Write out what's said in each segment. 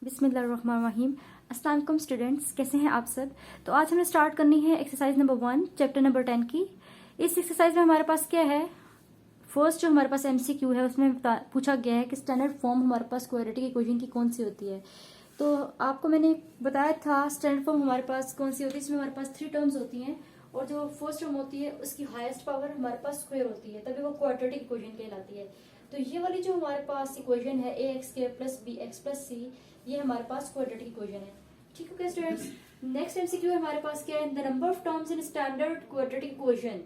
बिस्मिल्लाहिर्रहमानिर्रहीम। अस्सलाम वालेकुम स्टूडेंट्स, कैसे हैं आप सब। तो आज हमें स्टार्ट करनी है एक्सरसाइज नंबर 1 चैप्टर नंबर 10 की। इस एक्सरसाइज में हमारे पास क्या है, फर्स्ट जो हमारे पास एमसीक्यू है उसमें पूछा गया है कि स्टैंडर्ड फॉर्म हमारे पास क्वाड्रेटिक इक्वेशन की कौन सी होती है। तो आपको मैंने बताया था स्टैंडर्ड फॉर्म हमारे पास कौन सी होती है। इसमें हमारे पास 3 टर्म्स होती हैं और जो फर्स्ट टर्म होती है उसकी हाईएस्ट पावर हमारे पास स्क्वायर होती है, तभी वो क्वाड्रेटिक इक्वेशन कहलाती है। तो ये वाली जो हमारे पास इक्वेशन है ax² + bx + c, ये हमारे पास क्वाड्रेटिक इक्वेशन है। ठीक है स्टूडेंट्स, नेक्स्ट एमसीक्यू हमारे पास क्या है, the number of terms in standard quadratic equation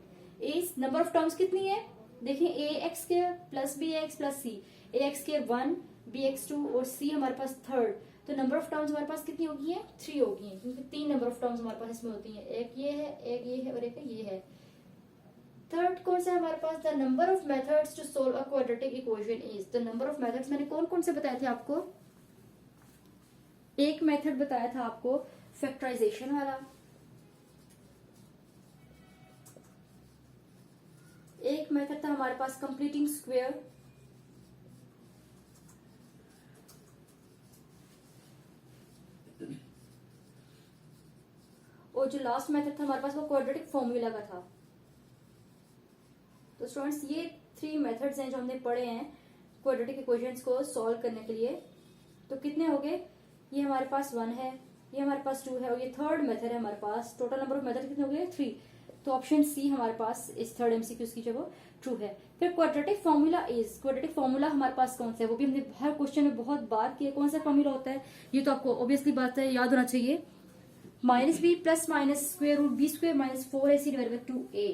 is, number of terms कितनी है, देखिए ax² + bx + c, ax² 1, bx 2 और c हमारे पास थर्ड। तो नंबर ऑफ टर्म्स हमारे पास कितनी होगी है, 3 होगी है, क्योंकि 3 नंबर ऑफ टर्म्स हमारे पास इसमें होती हैं, एक ये है, एक ये है और एक ये है। थर्ड कौन सा है हमारे पास, the number of methods to solve a quadratic equation is, the number of methods मैंने कौन कौन से बताए थे आपको। एक मेथड बताया था आपको फैक्टराइजेशन वाला, एक मेथड था हमारे पास कंप्लीटिंग स्क्वायर, और जो लास्ट मेथड था हमारे पास वो क्वाड्रेटिक फॉर्मूला का था। तो स्टूडेंट्स ये 3 मेथड्स हैं जो हमने पढ़े हैं क्वाड्रेटिक इक्वेशंस को सॉल्व करने के लिए। तो कितने हो गए, ये हमारे पास 1 है, ये हमारे पास 2 है और ये थर्ड मेथड है हमारे पास। टोटल नंबर ऑफ मेथड कितने हो गए, 3। तो ऑप्शन सी हमारे पास इस थर्ड एमसीक्यू की जो वो ट्रू है। फिर quadratic formula is, quadratic formula हमारे पास कौन सा है, वो भी हमने हर क्वेश्चन में बहुत बार किया, कौन सा फॉर्मूला होता है, ये तो आपको ऑब्वियसली बात है याद होना चाहिए, -b + -√b² - 4ac/2a।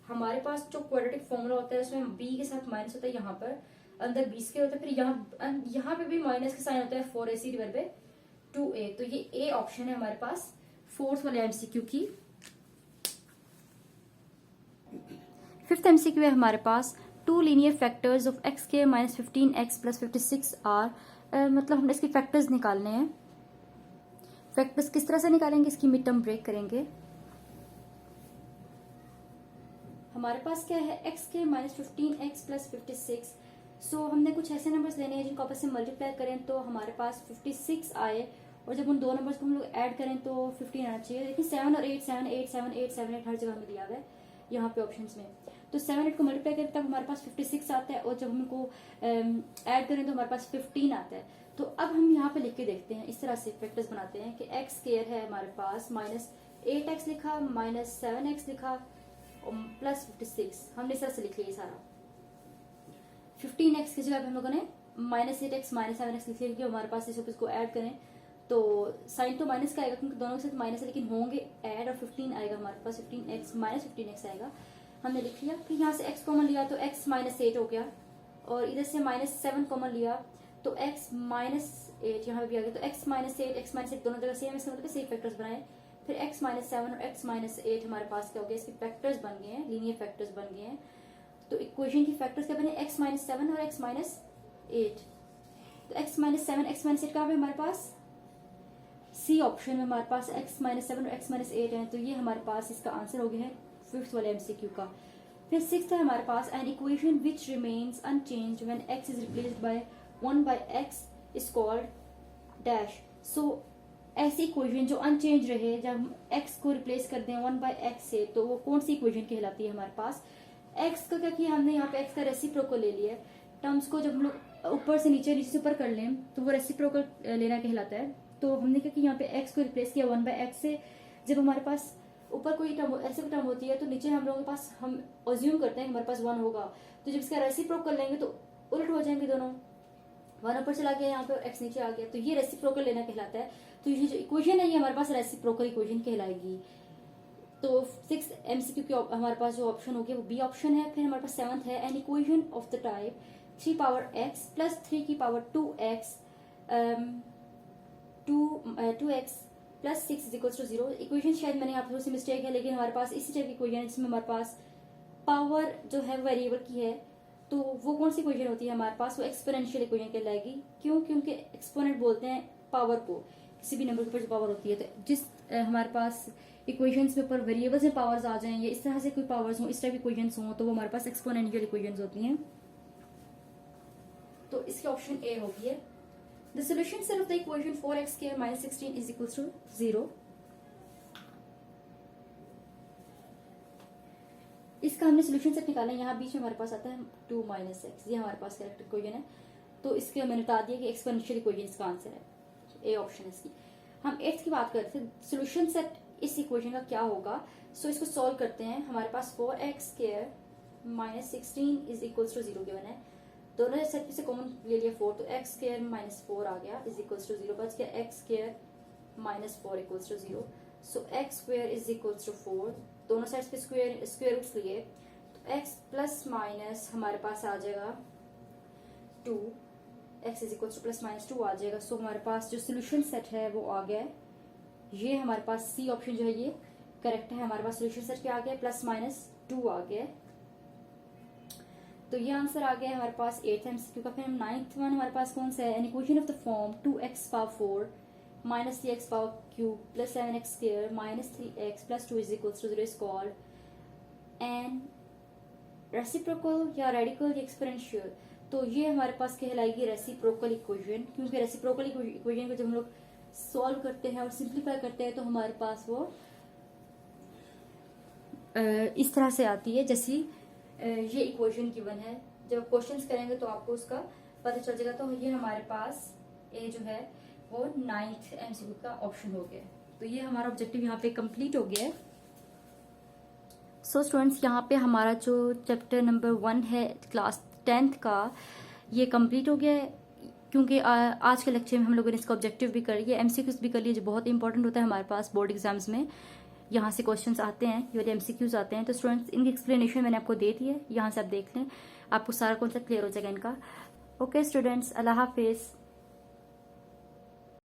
हमारे पास जो क्वाड्रेटिक फॉर्मूला होता है उसमें b के साथ माइनस होता है, यहाँ पर अंदर b² होता है, फिर यहाँ पे भी माइनस का साइन होता है 4ac/2a। तो ये ए ऑप्शन है हमारे पास फोर्थ वाले एमसीक्यू की। फिफ्थ एमसीक्यू है हमारे पास, 2 linear factors of x² - 15x + 56 are, मतलब हमने इसके फैक्टर्स निकालने हैं। फैक्टर्स किस तरह से निकालेंगे, इसकी मिड टर्म ब्रेक करेंगे। हमारे पास क्या है, x² - 15x + 56। सो हमने कुछ ऐसे नंबर्स लेने हैं जिनको आपस में मल्टीप्लाई करें तो हमारे पास 56 आए, और जब उन दो नंबर्स को हम लोग ऐड करें तो 15 आना चाहिए। देखिए 7 और 8, 7 8 7 8 7 8 हर जगह में दिया हुआ है यहाँ पे ऑप्शंस में। तो 7 8 को मल्टीप्लाई करें तब हमारे पास 56 आता है, और जब हम इनको ऐड करें तो हमारे पास 15 आता है। तो अब हम यहाँ पे लिख के देखते हैं, इस तरह से फैक्टर्स बनाते हैं कि x² है हमारे पास -8x लिखा, -7x लिखा और +56, हमने इस तरह से लिख लिया सारा। 15x की जगह हम लोगों ने -8x -7x लिख लिया, हमारे पास इसको ऐड करें तो साइन तो माइनस का आएगा क्योंकि दोनों के साथ माइनस है, लेकिन होंगे ऐड और 15 आएगा हमारे पास, 15x -15x आएगा, हमने लिख लिया। फिर यहाँ से x कॉमन लिया तो x -8 हो गया, और इधर से -7 कॉमन लिया तो x -8 यहाँ पे भी आ गया। तो x -8 x -8 दोनों जगह सेम, इसका मतलब सेम फैक्टर्स बनाए। फिर x -7 और x -8 हमारे पास क्या हो गया, इसके फैक्टर्स बन गए हैं, लीनियर फैक्टर्स बन गए हैं। तो इक्वेशन की फैक्टर्स क्या बने, x -7 और x -8। तो x -7 x -8 कहाँ पे हमारे पास, सी ऑप्शन में हमारे पास x -7 और x -8 है। तो ये हमारे पास इसका आंसर हो गया है फिफ्थ वाले एमसीक्यू का। फिर सिक्स्थ है हमारे पास, an equation which remains unchanged when x is replaced by 1/x is called dash. So ऐसी इक्वेशन जो अनचेंज रहे, जब हम x को रिप्लेस कर दें 1/x से, तो वो कौन सी इक्वेशन कहलाती है हमारे पास। x का क्या किया हमने, यहाँ पे x का रेसिप्रोकल ले लिया। टर्म्स को जब हम लोग ऊपर से नीचे, नीचे से ऊपर कर लें तो वो रेसिप्रोकल लेना कहलाता है। तो हमने क्या कि यहाँ पे x को रिप्लेस किया 1/x से। जब हमारे पास ऊपर कोई टर्म ऐसे टर्म होती है तो नीचे हम लोगों के पास, हम अज्यूम करते हैं हमारे पास 1 होगा, तो जब इसका रेसिप्रोकल लेंगे तो उल्ट हो जाएंगे दोनों, 1 ऊपर चला गया, यहाँ पे x नीचे आ गया, तो ये रेसिप्रोकल लेना कहलाता है। तो ये जो इक्वेशन है ये हमारे पास रेसिप्रोकल इक्वेशन कहलाएगी। तो 6th एमसीक्यू की हमारे पास जो ऑप्शन हो गया वो बी ऑप्शन है। फिर हमारे पास 7th है, an equation of the type 3x + 3 2x + 6 = 0। Equation शायद मैंने यहाँ थोड़ी सी मिस्टेक है, लेकिन हमारे पास इसी टाइप की इक्वेशन है जिसमें हमारे पास पावर जो है वेरिएबल की है। तो वो कौन सी इक्वेशन होती है हमारे पास, वो एक्सपोनेंशियल इक्वेशन कहलाएगी। क्यों, क्योंकि एक्सपोनेंट बोलते हैं पावर को, किसी भी नंबर के ऊपर जो पावर होती है। तो जिस हमारे पास इक्वेशंस के ऊपर वेरिएबल्स में पावर्स आ जाएं या इस तरह से कोई पावर्स हो, इस टाइप की इक्वेशंस हो, तो वो हमारे पास एक्सपोनेंशियल इक्वेशंस होती हैं। तो इसकी ऑप्शन ए होगी है। The solution set of the equation 4x square minus 16 is equals to 0. इसका हमने सोल्यूशन सेट निकाला है। यहाँ बीच में हमारे पास आता है 2 माइनस एक्स, ये हमारे पास करेक्ट इक्वेशन है। तो इसके मैंने बता दिया कि एक्सपोनेंशियल इक्वेशन इसका आंसर है, ए ऑप्शन है इसकी। हम एट्थ की बात करते थे, सोल्यूशन सेट इस इक्वेशन का क्या होगा। सो इसको सॉल्व करते हैं। हमारे पास 4x square minus 16 is equals to 0 given है। दोनों सेट से कॉमन ले लिया 4, तो x स्क्वायर माइनस 4 आ गया इज इक्वल्स टू 0, बच गया x square minus 4 equals to 0। So x square is equals to 4, दोनों साइड्स पे स्क्वायर रूट्स लिए, तो x प्लस माइनस हमारे पास आ जाएगा 2, x is equals two plus minus 2 आ जाएगा। सो हमारे पास जो सोल्यूशन सेट है वो आ गया है, ये हमारे पास सी ऑप्शन जो है ये करेक्ट है। हमारे पास सोल्यूशन सेट क्या आ गया, प्लस माइनस 2 आ गया। तो ये आंसर आ गया हमारे पास 8th MCQ का। फिर हम 9th वन हमारे पास कौन सा है, an equation of the form 2x power 4 minus 3x power cube plus 7x square minus 3x plus 2 is equals to 0 is called an reciprocal या रेडिकल या एक्सपोनेंशियल। तो ये हमारे पास कहलाएगी रेसिप्रोकल इक्वेशन, क्योंकि रेसिप्रोकल इक्वेशन को जब हम लोग सॉल्व करते हैं और सिंप्लीफाई करते हैं तो हमारे पास वो इस तरह से आती है जैसी ये इक्वेशन गिवन है। जब क्वेश्चंस करेंगे तो आपको उसका पता चल जाएगा। तो ये हमारे पास ए जो है वो 9th MCQ का ऑप्शन हो गया। तो ये हमारा ऑब्जेक्टिव यहाँ पे कंप्लीट हो गया है। सो स्टूडेंट्स, यहाँ पे हमारा जो चैप्टर नंबर 1 है क्लास 10th का ये कंप्लीट हो गया है, क्योंकि आज के लेक्चर में हम लोगों ने इसका ऑब्जेक्टिव भी कर लिया, MCQs भी कर लिए, जो बहुत इंपॉर्टेंट होता है हमारे पास बोर्ड एग्जाम्स में। यहाँ से क्वेश्चंस आते हैं, ये वाले MCQs आते हैं। तो स्टूडेंट्स, इनकी एक्सप्लेनेशन मैंने आपको दे दी है, यहाँ से आप देख लें, आपको सारा कॉन्सेप्ट क्लियर हो जाएगा इनका। ओके स्टूडेंट्स, अल्लाह हाफिज़।